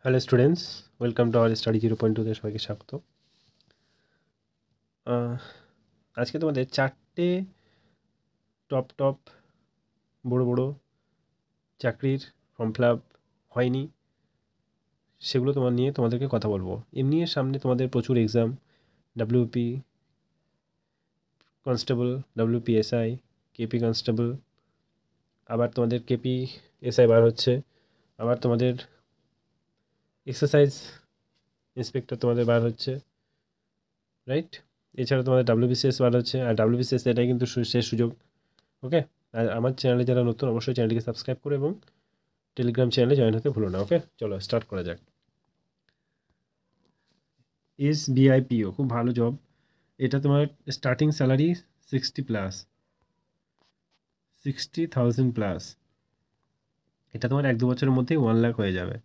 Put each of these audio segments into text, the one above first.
Hello students, welcome to our study 0.2 তে সবাইকে স্বাগত। আজকে তোমাদের 4টে টপ বড় বড় চাকরির ফর্ম ফিল আপ হয়নি, সেগুলো তোমাদেরকে কথা বলবো। এমনি সামনে তোমাদের প্রচুর exam, WP constable, WP SI, KP constable, আবার তোমাদের কেপি এসআই বার হচ্ছে, আবার তোমাদের এক্সারসাইজ ইন্সপেক্টর তোমাদের বার হচ্ছে, রাইট? এছাড়া তোমাদের ডাব্লিউবিসিএস বার হচ্ছে, আর ডাব্লিউবিসিএস এটাই কিন্তু শেষ সুযোগ। ওকে, আর আমার চ্যানেলে যারা নতুন অবশ্যই চ্যানেলটিকে সাবস্ক্রাইব করে এবং টেলিগ্রাম চ্যানেলে জয়েন হতে ভুলো না। ওকে, চলো স্টার্ট করা যাক। SBIPO খুব ভালো জব। এটা তোমার স্টার্টিং স্যালারি 60,000+। এটা তোমার 1-2 বছরের মধ্যেই 1 লাখ হয়ে যাবে।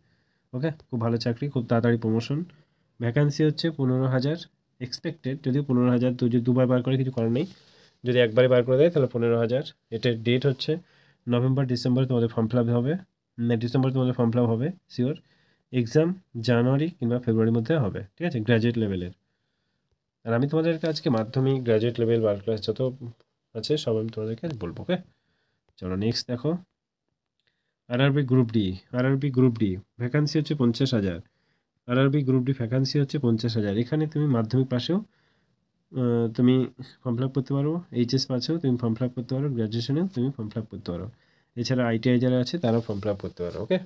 ওকে, খুব ভালো চাকরি, খুব তাড়াতাড়ি প্রমোশন। ভ্যাকান্সি হচ্ছে 15,000 এক্সপেক্টেড, যদিও 15,000 তো যদি দুবার বার করে কিছু করার নেই, যদি একবারে বার করে দেয় তাহলে 15,000। এটার ডেট হচ্ছে নভেম্বর ডিসেম্বরে তোমাদের ফর্ম ফিল আপ হবে, ডিসেম্বরে তোমাদের ফর্ম ফিল আপ হবে শিওর। এক্সাম জানুয়ারি কিংবা ফেব্রুয়ারির মধ্যে হবে, ঠিক আছে, গ্র্যাজুয়েট লেভেলের। আর আমি তোমাদেরকে আজকে মাধ্যমিক, গ্র্যাজুয়েট লেভেল, বার ক্লাস যত আছে সব আমি তোমাদেরকে বলবো। ওকে, চলো নেক্সট দেখো। আরআরবি গ্রুপ ডি ভ্যাকান্সি হচ্ছে 50,000। আরআরবি গ্রুপ ডি ভ্যাকান্সি হচ্ছে 50,000। এখানে তুমি মাধ্যমিক পাশেও তুমি ফর্ম ফিল আপ করতে পারো, এইচএস পাশেও তুমি ফর্ম ফিল আপ করতে পারো, গ্র্যাজুয়েশনেও তুমি ফর্ম ফিল আপ করতে পারো। এছাড়া আইটিআই যারা আছে তারাও ফর্ম ফিল আপ করতে পারো। ওকে,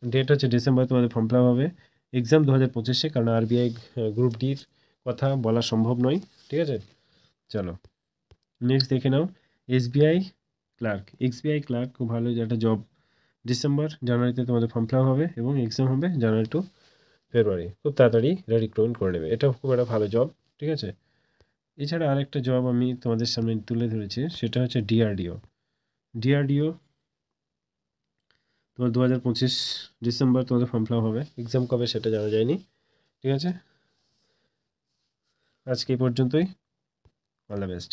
ডেট হচ্ছে ডিসেম্বরে তোমাদের ফর্ম ফিল আপ হবে। এক্সাম 2025-এ, কারণ আরবিআই গ্রুপ ডির কথা বলা সম্ভব নয়, ঠিক আছে। চলো নেক্সট দেখে নাও। এসবিআই ক্লার্ক খুব ভালো একটা জব। ডিসেম্বর জানুয়ারিতে তোমাদের ফর্ম ফিল আপ হবে এবং এক্সাম হবে জানুয়ারি টু ফেব্রুয়ারি। খুব তাড়াতাড়ি এটা রিক্রুটমেন্ট করে নেবে, এটাও খুব একটা ভালো জব, ঠিক আছে। এছাড়া আরেকটা জব আমি তোমাদের সামনে তুলে ধরেছি, সেটা হচ্ছে ডিআরডিও তোমার 2025 ডিসেম্বর তোমাদের ফর্ম ফিল আপ হবে। এক্সাম কবে সেটা জানা যায়নি, ঠিক আছে। আজকে এই পর্যন্তই, অল দ্য বেস্ট।